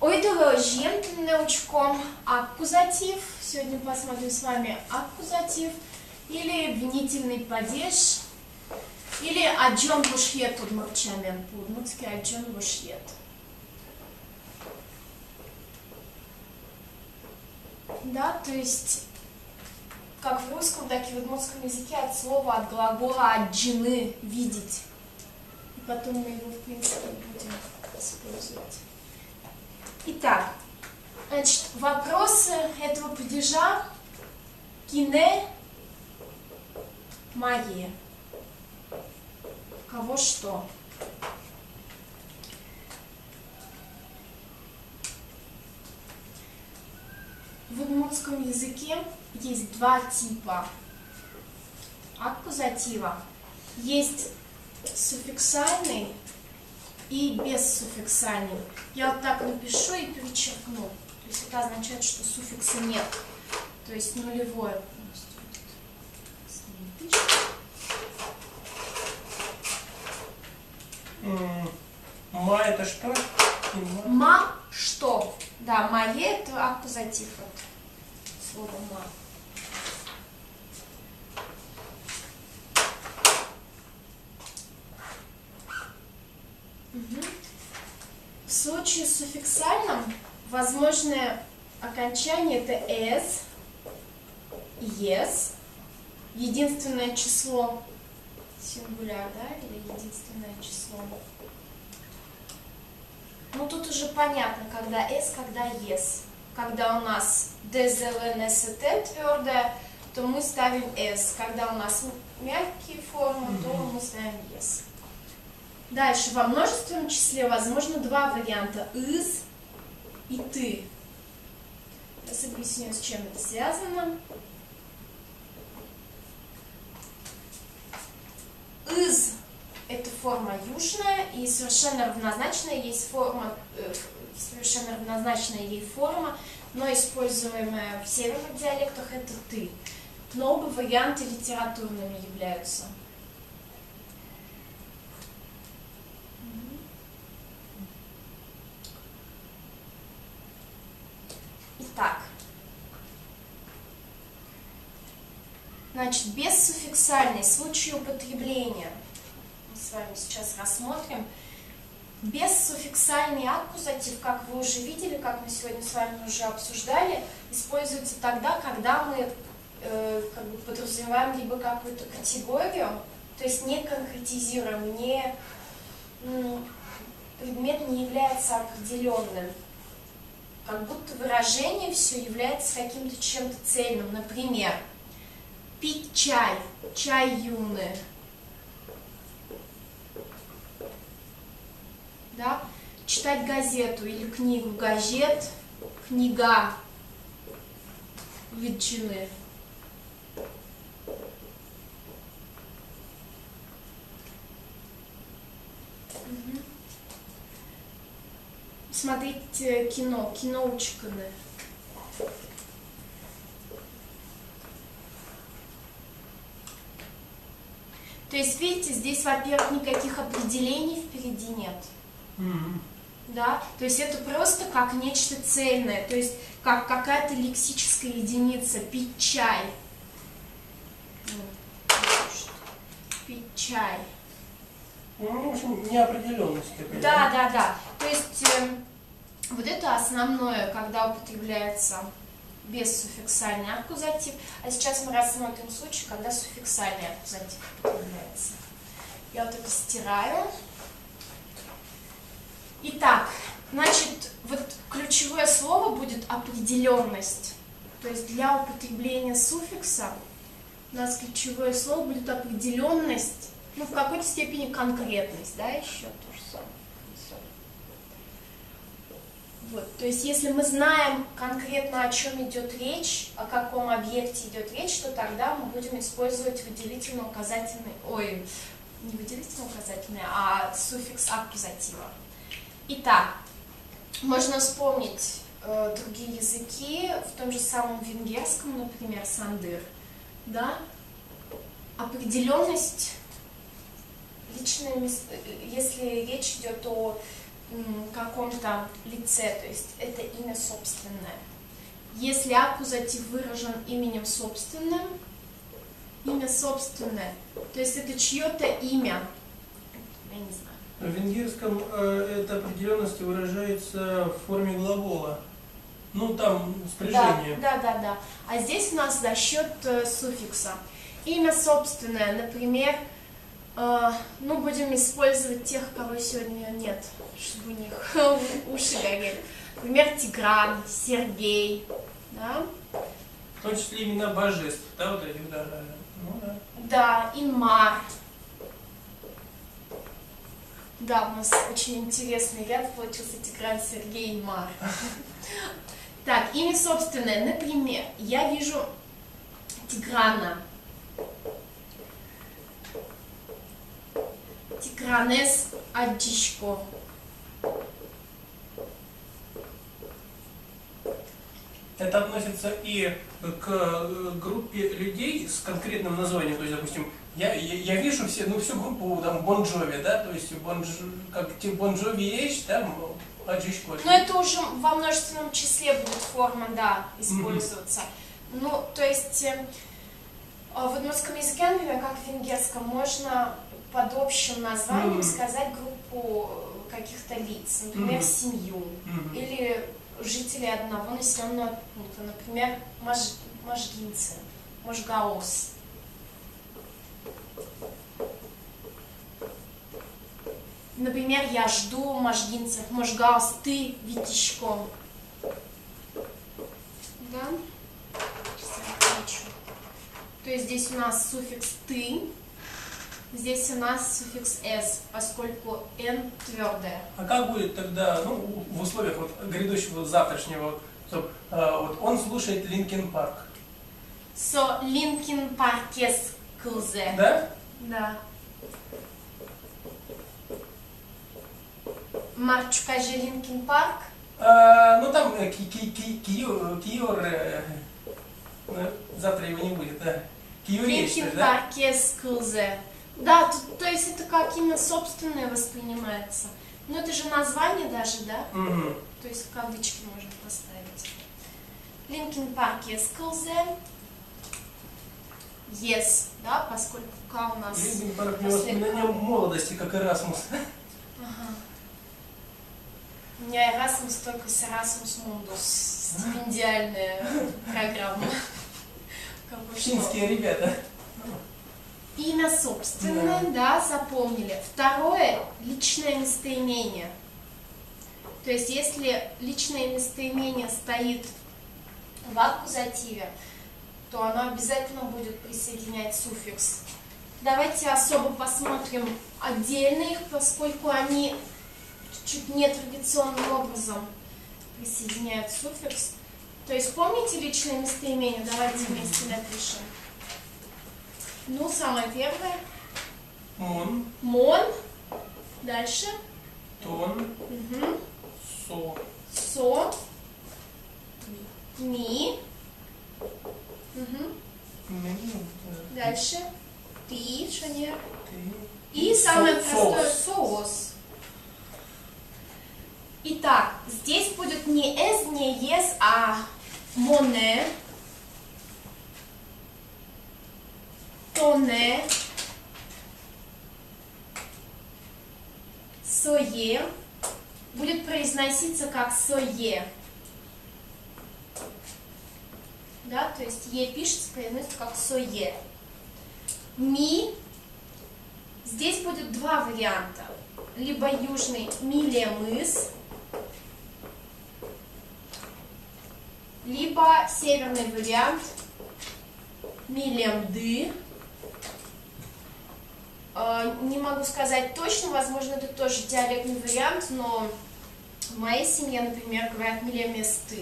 Ойдорожем научком аккузатив. Сегодня посмотрим с вами аккузатив или обвинительный падеж, или аджон бушьет удмурчамен, по-удмуртски аджон бушьет. Да, то есть, как в русском, так и в удмуртском языке от слова, от глагола аджины видеть. И потом мы его, в принципе, будем использовать. Итак, значит, вопросы этого падежа кине магия. Кого что? В удмуртском языке есть два типа аккузатива. Есть суффиксальный и бессуффиксальный. Я вот так напишу и перечеркну. То есть это означает, что суффикса нет. То есть нулевое. Ма это что? Ма что? Да, мае это аккузатив от слова ма. В случае с суффиксальным возможное окончание это «с», «ес», единственное число, сингуляр, да, или единственное число. Ну тут уже понятно, когда «с», когда «ес». Когда у нас ДЗЛНСТ твердая, то мы ставим «с». Когда у нас мягкие формы, то мы ставим «ес». Дальше, во множественном числе возможно два варианта «из» и «ты». Сейчас объясню, с чем это связано. «Из» – это форма южная, и совершенно равнозначная есть форма, совершенно равнозначная ей форма, но используемая в северных диалектах – это «ты». Но оба варианта литературными являются. Итак, значит, бессуффиксальный случай употребления мы с вами сейчас рассмотрим. Бессуффиксальный аккузатив, как вы уже видели, как мы сегодня с вами уже обсуждали, используется тогда, когда мы как бы подразумеваем либо какую-то категорию, то есть не конкретизируем, предмет не является определенным. Как будто выражение все является каким-то чем-то цельным. Например, пить чай, чай юный. Да? Читать газету или книгу, газет, книга, ветчины. Смотреть кино, киноучканы. То есть, видите, здесь, во-первых, никаких определений впереди нет. Да? То есть это просто как нечто цельное, то есть как какая-то лексическая единица. Пить чай. Пить чай. Ну, в общем, неопределенность такая. Да. То есть вот это основное, когда употребляется бессуффиксальный аккузатив. А сейчас мы рассмотрим случай, когда суффиксальный аккузатив употребляется. Я вот это стираю. Итак, значит, вот ключевое слово будет определенность. То есть для употребления суффикса у нас ключевое слово будет определенность. Ну, в какой-то степени конкретность, да, еще то же самое. Вот, то есть, если мы знаем конкретно, о чем идет речь, о каком объекте идет речь, то тогда мы будем использовать выделительно-указательный, не выделительно-указательный, а суффикс аккузатива. Итак, можно вспомнить другие языки, в том же самом венгерском, например, сандыр, да, определенность личное место, если речь идет о каком-то лице, то есть это имя собственное. Если аккузатив выражен именем собственным, имя собственное, то есть это чье-то имя, я не знаю. В венгерском эта определенность выражается в форме глагола. Ну, там спряжение. Да. А здесь у нас за счет суффикса. Имя собственное, например, ну, будем использовать тех, кого сегодня нет, чтобы у них уши горели. Например, Тигран, Сергей, да? В том числе имена божеств, да, вот этих даже. Ну, да. Да, Инмар. Да, у нас очень интересный ряд получился: Тигран, Сергей, Инмар. Так, имя собственное, например, я вижу Тиграна. Тигранес Аджишко. Это относится и к группе людей с конкретным названием. То есть, допустим, я вижу всю группу там Бон Джови, да, то есть как типа Бон Джови есть, там Аджишко. Но это уже во множественном числе будет форма, да, использоваться. Ну, то есть в удмуртском языке, например, как в венгерском, можно под общим названием сказать группу каких-то лиц, например, семью или жителей одного населенного пункта, например, можгинцы, можгаос. Например, я жду можгинцев, можгаос, ты, Витишко. Да? Сейчас я отмечу. То есть здесь у нас суффикс «ты», здесь у нас суффикс «с», поскольку «н» твердое. А как будет тогда, ну, в условиях вот грядущего завтрашнего, вот он слушает Линкин Парк? So, Linkin Park's кылзе. Да? Да. Марчука же Линкин Парк. Ну там Киор, завтра его не будет, да? Киор есть, Линкин да? Парк's кылзе. Да, то есть это как имя собственное воспринимается. Но это же название даже, да? Угу. То есть в кавычки можно поставить. Linkin Park's кылзе. Yes, да, поскольку К у нас... Линкин Парк у него воспоминания молодости, как Эрасмус. Ага. У меня Erasmus только с Erasmus Mundus. Стипендиальная программа. Финские ребята. Имя собственное, да, запомнили. Второе – личное местоимение. То есть, если личное местоимение стоит в аккузативе, то оно обязательно будет присоединять суффикс. Давайте особо посмотрим отдельно их, поскольку они чуть нетрадиционным образом присоединяют суффикс. То есть, помните личное местоимение? Давайте вместе напишем. Ну, самое первое. Мон. Мон. Дальше. Тон. Угу. Со. Со. Ми. Угу. Дальше. Ты, Шанер. И самое простое соус. Итак, здесь будет не «с», не «ес», а «моне», «тоне», «сое». Будет произноситься как «сое». Да, то есть «е» пишется, произносится как «сое». «Ми». Здесь будет два варианта. Либо южный «ми-ле-мыс», либо северный вариант «ми-лем-ды». Не могу сказать точно, возможно, это тоже диалектный вариант, но в моей семье, например, говорят «ми-лем-месты». То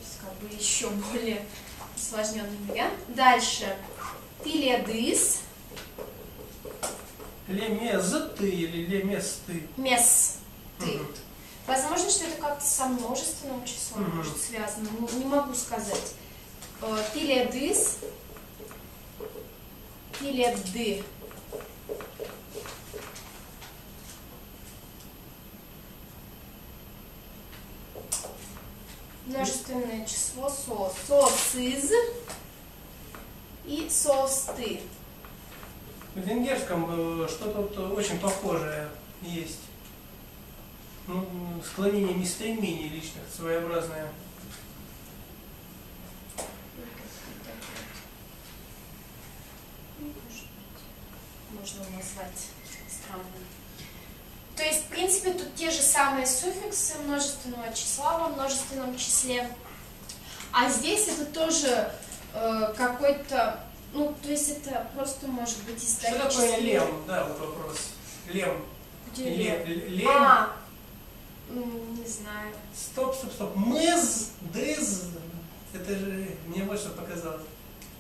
есть, как бы еще более усложненный вариант. Дальше «ты-ле-дыс». Лемезты или леместы? Месты. Возможно, что это как-то со множественным числом может связано. Не могу сказать. Тиледыс, тиледы. множественное число со. Сосыз и состы. В венгерском что-то вот очень похожее есть. Ну, склонение местоимений личных своеобразное. Можно назвать странным. То есть, в принципе, тут те же самые суффиксы множественного числа во множественном числе. А здесь это тоже какой-то, ну, то есть это просто может быть исторический... Что такое лем? Да, вот вопрос. Лем. Где лем? Лем. Не знаю. Стоп. Мыз, дыз. Это же мне вот что показалось.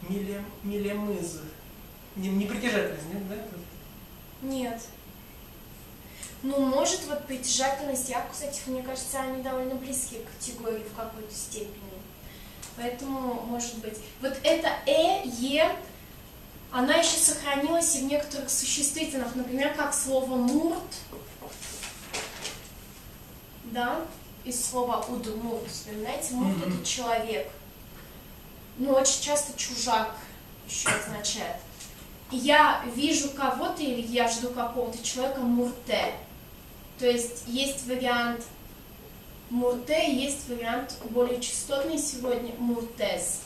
Милемыз. Не притяжательность, нет, да? Нет. Ну, может, вот притяжательность и аккузатив, мне кажется, они довольно близкие категории в какой-то степени. Поэтому, может быть, вот это е, она еще сохранилась и в некоторых существительных, например, как слово мурт, да, из слова удмурт, вспоминаете, мурт это человек, но очень часто чужак еще означает. Я вижу кого-то или я жду какого-то человека мурте. То есть есть вариант мурте, есть вариант более частотный сегодня муртез.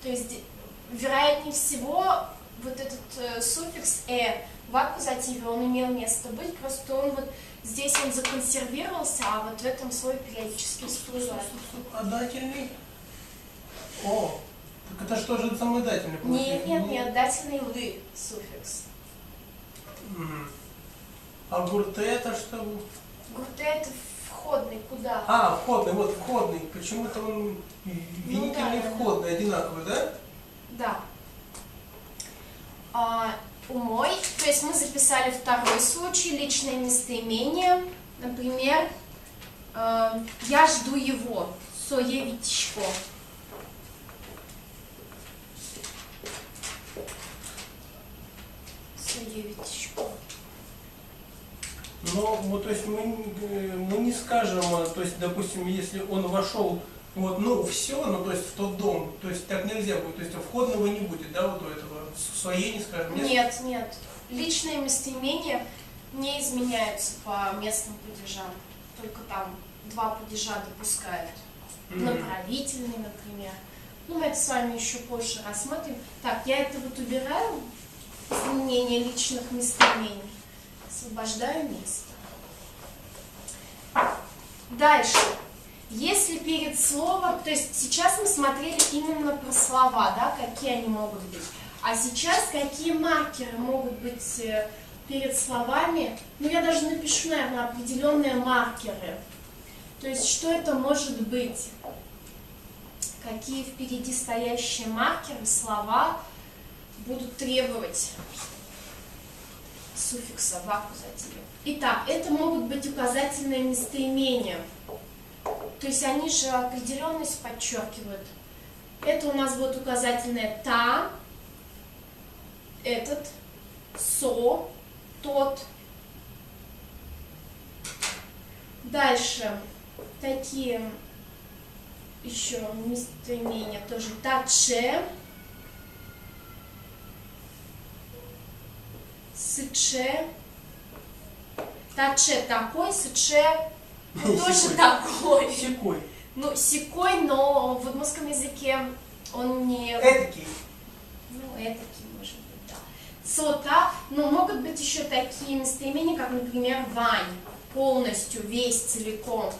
То есть, вероятнее всего, вот этот суффикс в аккузативе, он имел место быть, просто он вот здесь он законсервировался, а вот в этом слое периодически всплывает. А дательный? О, так это что же самый дательный получается? Нет, дательный вы суффикс. А гурте это что? Гурте это входный, куда? А, входный, вот входный. Почему-то он винительный, да, входный, одинаковый, да? Да. Умой, то есть мы записали второй случай, личное местоимение. Например, я жду его, соевичко. Соевичко. Но вот, то есть мы не скажем, то есть, допустим, если он вошел, вот, ну, все, ну, то есть в тот дом, то есть так нельзя будет, то есть входного не будет, да, вот у этого, своей не скажем? Нет. Личные местоимения не изменяются по местным падежам, только там два падежа допускают. Направительный, например. Ну, мы это с вами еще позже рассмотрим. Так, я это вот убираю, изменение личных местоимений. Освобождаю место. Дальше. Если перед словом, то есть сейчас мы смотрели именно про слова, да, какие они могут быть. А сейчас какие маркеры могут быть перед словами. Ну, я даже напишу, наверное, определенные маркеры. То есть, что это может быть? Какие впереди стоящие маркеры, слова будут требовать суффикса в аккузативе. Итак, это могут быть указательные местоимения. То есть они же определенность подчеркивают. Это у нас будет указательное та, этот, со, тот. Дальше такие еще местоимения тоже таче, сыче. Таче такой, сыче тоже такой. Секой. Ну, секой, но в удмуртском языке он не... Эдакий. Ну, эдакий, может быть, да. Сота, но могут быть еще такие местоимения, как, например, вань, полностью, весь, целиком.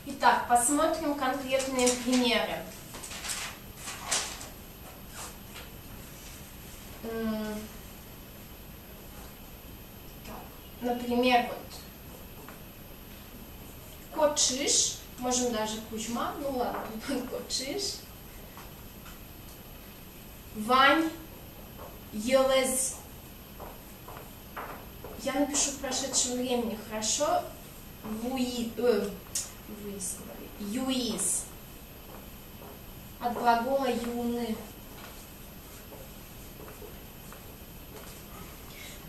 Итак, посмотрим конкретные примеры. Так, например, вот кочиш, можем даже Кузьма, ну ладно, кочиш. Вань, елез. Я напишу в прошедшем времени, хорошо? Юиз. от глагола юны.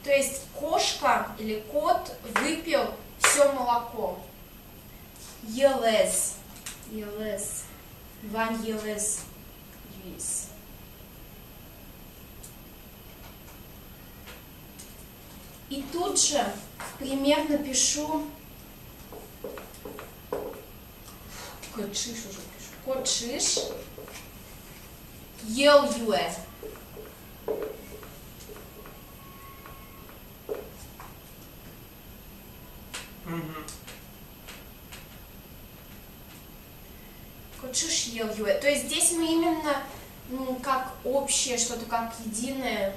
То есть кошка или кот выпил все молоко. Елез. Елез. Ван елез. Юис. И тут же в пример напишу кочиш уже пишу. Кочиш ел юэ. Кочиш ел юэ. То есть здесь мы именно как общее, что-то как единое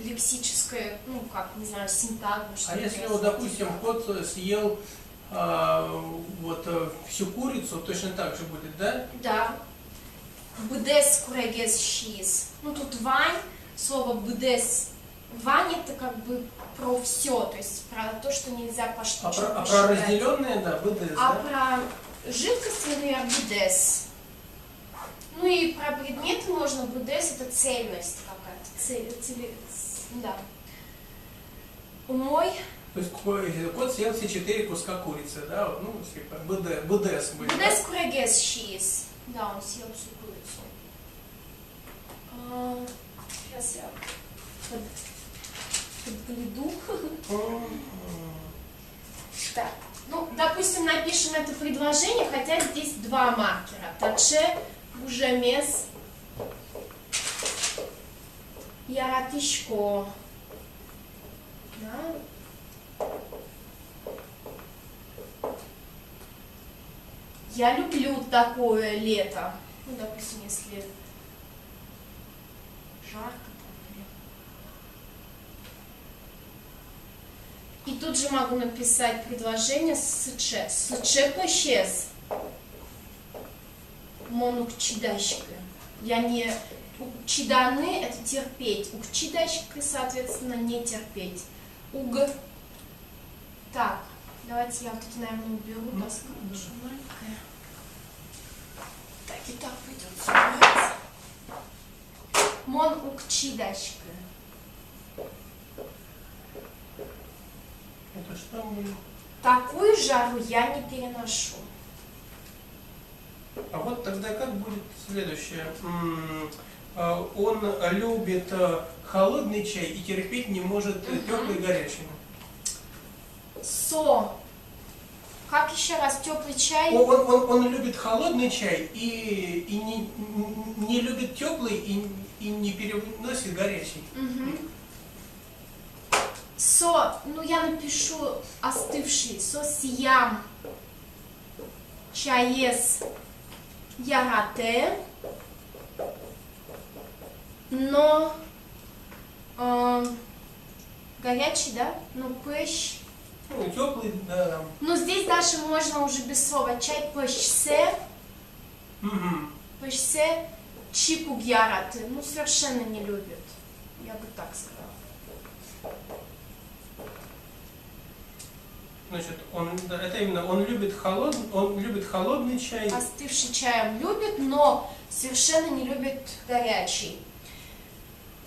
лексическое, как, не знаю, синтагма. А если, вот, допустим, кот съел всю курицу, точно так же будет, да? Да. Бдес курегес шиз. Тут вань, слово бдес. Вань это как бы про все, то есть про то, что нельзя поштучно А про разделенное, да, бдес, а да? про жидкость, например, бдес. И про предметы можно бдес, это цельность какая-то. Да. Мой. То есть кот съел все 4 куска курицы, да? Типа бдес будет. Бдес курегес шиз. Да, он съел всю курицу. Сейчас я подгляду. Так. Допустим, напишем это предложение, хотя здесь два маркера. Таче, бужемес, яратишко. Да. Я люблю такое лето. Допустим, если жарко. И тут же могу написать предложение с че. С че пощез. Монукчидашка. Я не... Чиданы это терпеть. Укчидашка, соответственно, не терпеть. Уг. Так, давайте я вот это, наверное, уберу. Доска очень маленькая. Так, и так придется. Монукчидашка. Это что мы... Такую жару я не переношу. А вот тогда как будет следующее? Он любит холодный чай и терпеть не может теплый и горячий. Со. Как еще раз? Теплый чай? Он любит холодный чай и не любит теплый и не переносит горячий. Со, я напишу остывший. Со сиям чаес ярате, но горячий, да? Пыш. Теплый, да. Здесь даже можно уже без слова. Чай пышсе. Пышсе чипуг ярате. Совершенно не любит. Я бы так сказала. Значит, он любит холодный чай. Остывший чай он любит, но совершенно не любит горячий.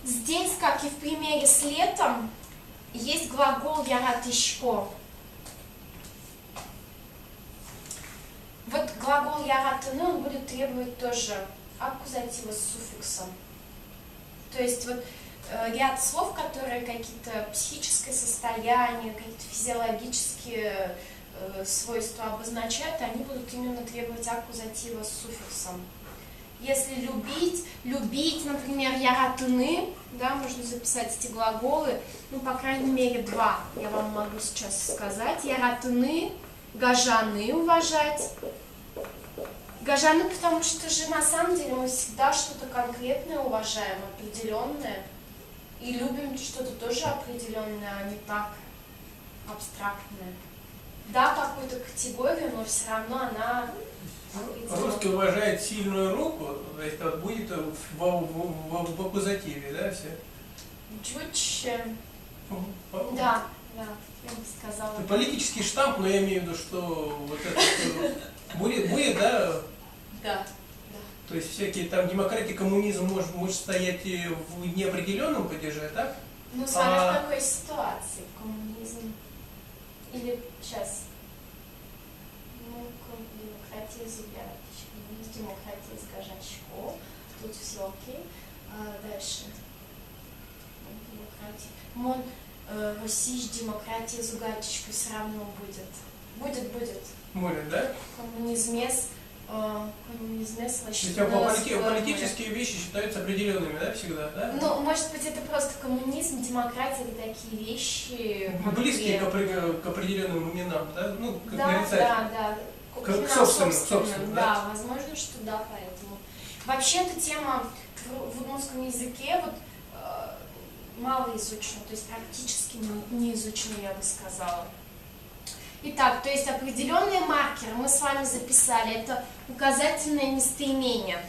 Здесь, как и в примере с летом, есть глагол яратишко. Вот глагол яратыны, он будет требовать тоже аккузатива с суффиксом. То есть ряд слов, которые какие-то психическое состояние, какие-то физиологические свойства обозначают, они будут именно требовать аккузатива с суффиксом. Если любить, например, яратыны, да, можно записать эти глаголы, по крайней мере, два, я вам могу сейчас сказать. Яратыны, гажаны уважать. Гажаны, потому что же на самом деле мы всегда что-то конкретное уважаем, определенное. И любим что-то тоже определенное, а не так абстрактное. Да, какую-то категорию, но все равно она... Русский уважает сильную руку, то есть это будет в аккузативе, да, все? Чуть... Да, я бы сказала. Это политический штамп, но я имею в виду, что вот это будет, да? Да. То есть всякие там демократия, коммунизм может стоять и в неопределенном падеже, так? Ну, смотря в какой ситуации коммунизм. Или сейчас. Ну, демократия зубяточка. Демократия с гажачком. Тут все окей. Дальше. Демократия. Россия демократия с гажачкой все равно будет. Может, да? Коммунизмес. Политические вещи считаются определенными, да, всегда, да? Ну, может быть, это просто коммунизм, демократия, это такие вещи... Близкие к определенным именам, да? Ну, как нарицательным. Да. К собственным, да? Возможно, что да, поэтому. Вообще, эта тема в удмуртском языке вот, мало изучена, то есть практически не изучена, я бы сказала. Итак, то есть определенные маркеры мы с вами записали, это указательное местоимение.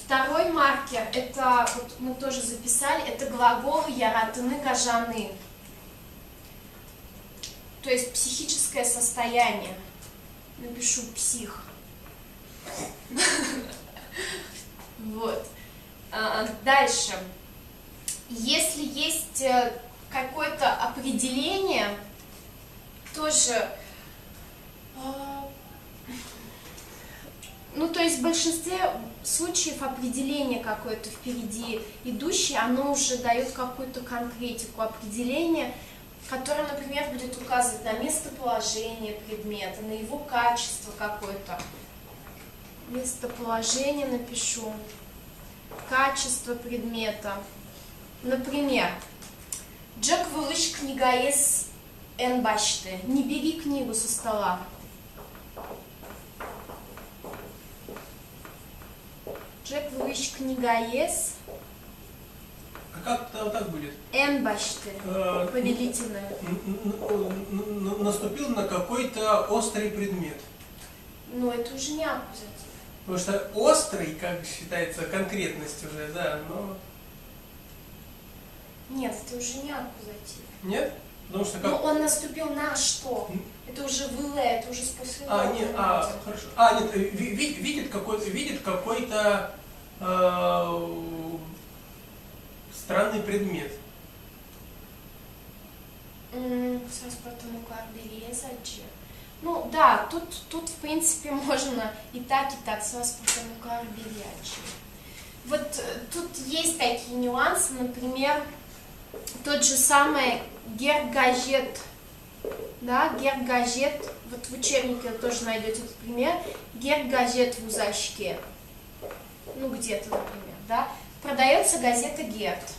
Второй маркер, это, вот мы тоже записали, это глаголы яратыны, гажаны. То есть психическое состояние. Напишу псих. Вот. Дальше. Если есть какое-то определение, тоже... Ну, то есть в большинстве случаев определение какое-то впереди идущее, оно уже дает какую-то конкретику определения, которое, например, будет указывать на местоположение предмета, на его качество какое-то. Местоположение напишу, качество предмета. Например, Джек вылыш книга из Энбашты. Не бери книгу со стола. Джек вылыш книга из... А как так будет? Энбашты. Повелительное. Наступил на какой-то острый предмет. Ну, это уже не аккузатив. Потому что острый, как считается, конкретность уже, да, но... Нет, это уже не аккузатив. Нет? Потому что как... Ну, он наступил на что? Это уже было, это уже способно. Хорошо. Нет, видит какой-то странный предмет. Ну да, тут в принципе можно и так, вот тут есть такие нюансы, например, тот же самый гергажет, да, гергажет, вот в учебнике вы тоже найдете этот пример, гергажет в узачке, ну где-то, например, да, продается газета Герд.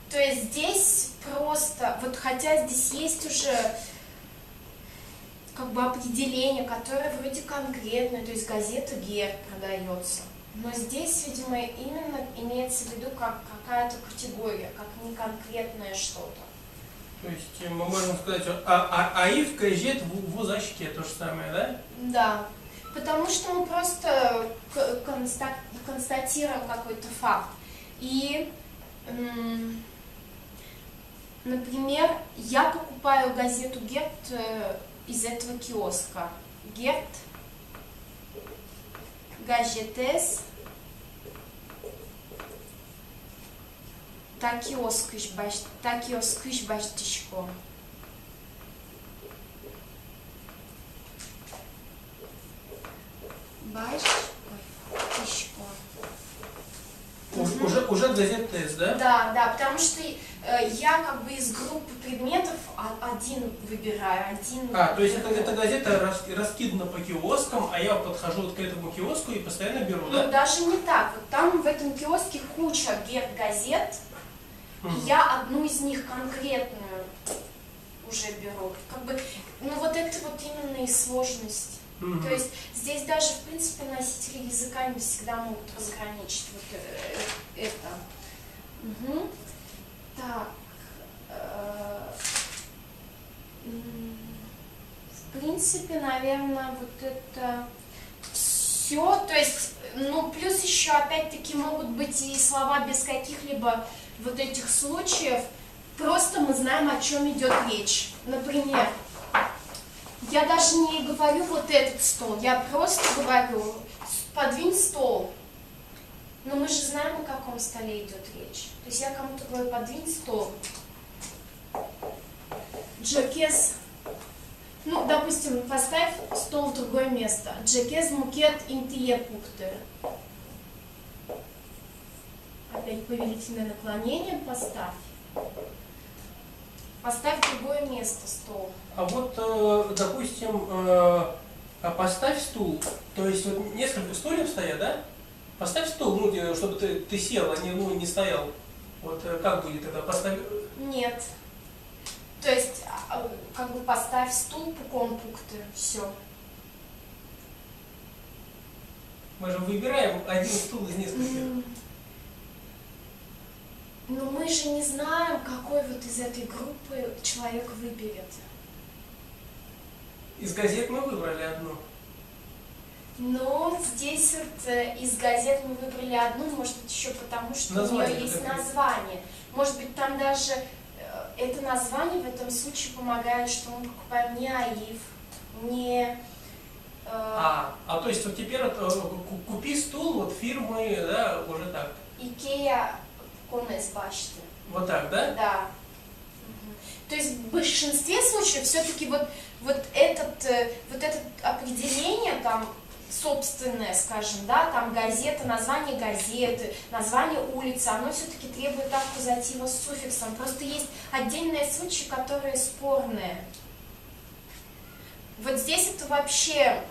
То есть здесь просто, вот хотя здесь есть уже как бы определение, которое вроде конкретное, то есть газета Герд продается. Но здесь, видимо, именно имеется в виду как какая-то категория, как неконкретное что-то. То есть мы можем сказать, аив кажет в узачке, то же самое, да? Да, потому что мы просто констатируем какой-то факт. И, например, я покупаю газету Герд из этого киоска. Герд, газетес, та киоскыш баштишко. Баштишко. Уже газет-тест, да? Да, потому что я как бы из группы предметов один выбираю, один... То есть эта газета раскидана по киоскам, а я подхожу вот к этому киоску и постоянно беру, да? Ну, даже не так. Вот там в этом киоске куча газет, и я одну из них конкретную уже беру. Как бы, ну, вот это вот именно и сложность. То есть здесь даже, в принципе, носители языка не всегда могут разграничить вот это. Так. В принципе, наверное, вот это все. То есть, ну, плюс еще, опять-таки, могут быть и слова без каких-либо вот этих случаев. Просто мы знаем, о чем идет речь. Например, я даже не говорю вот этот стол, я просто говорю, подвинь стол. Но мы же знаем, о каком столе идет речь. То есть я кому-то говорю, подвинь стол. Джекез. Ну, допустим, поставь стол в другое место. Джекез мукет интие пукты. Опять повелительное наклонение поставь. Поставь в другое место стол. А вот, допустим, поставь стул. То есть вот несколько стульев стоят, да? Поставь стул, ну, чтобы ты сел, а не стоял. Вот как будет это? Поставь... Нет. То есть, как бы поставь стул пуком пукты. Все. Мы же выбираем один стул из нескольких. Но мы же не знаем, какой вот из этой группы человек выберет. Из газет мы выбрали одну. Но здесь вот из газет мы выбрали одну, может быть, еще потому, что название, у нее есть какое? название. Может быть, там даже это название в этом случае помогает, что мы покупаем не Аиф, не... То есть вот теперь вот, купи стул вот фирмы, да, уже так. Икея Конес башты. Вот так, да? Да. То есть в большинстве случаев все-таки вот это определение там собственное, скажем, да, там газета, название газеты, название улицы, оно все-таки требует аккузатива с суффиксом. Просто есть отдельные случаи, которые спорные. Вот здесь это вообще,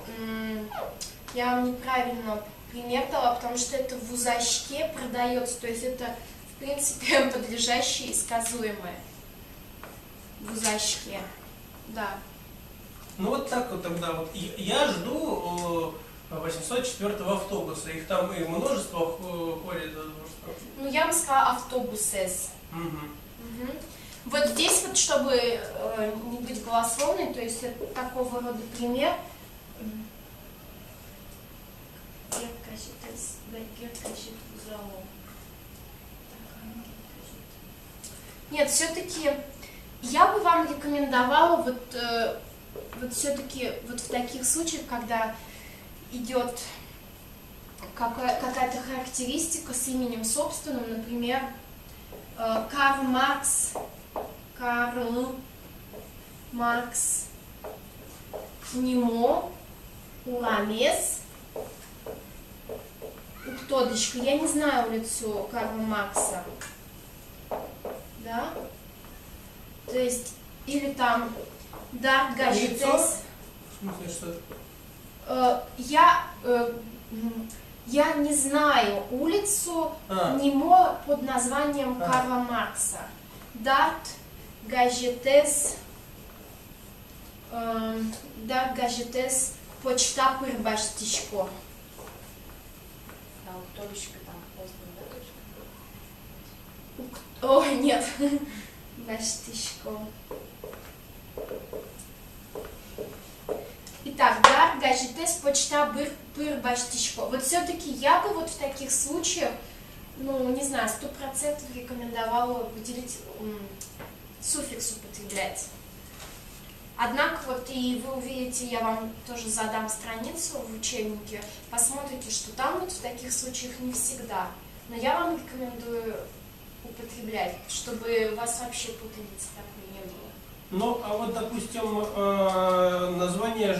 я вам неправильно пример дала, потому что это в узачке продается, то есть это, в принципе, подлежащее и сказуемое. В узачке, да. Ну вот так вот тогда вот. Я жду 804-го автобуса. Их там и множество ходит. Ну я бы сказала автобусес. Угу. Вот здесь вот, чтобы не быть голословной, то есть это такого рода пример. Нет, все-таки я бы вам рекомендовала вот все-таки вот в таких случаях, когда идет какая-то характеристика с именем собственным, например, Карл Маркс, Нимо, Урамес, Уктодочка. Я не знаю улицу Карла Маркса. Да? То есть, или там Дарт Гаджетес. В смысле, что? Я не знаю улицу Нимо под названием Карла Маркса. Дарт Гаджетес почта пырбаштичко. А уктодочка там поздно, да, точка? О, нет. Баштичко. Итак, Дарт Гаджетес почта пырбаштичко. Вот все-таки я бы вот в таких случаях, ну, не знаю, 100% рекомендовала выделить суффикс употреблять. Однако, вот и вы увидите, я вам тоже задам страницу в учебнике, посмотрите, что там вот в таких случаях не всегда. Но я вам рекомендую употреблять, чтобы у вас вообще путаницы такой не было. Ну, а вот, допустим, название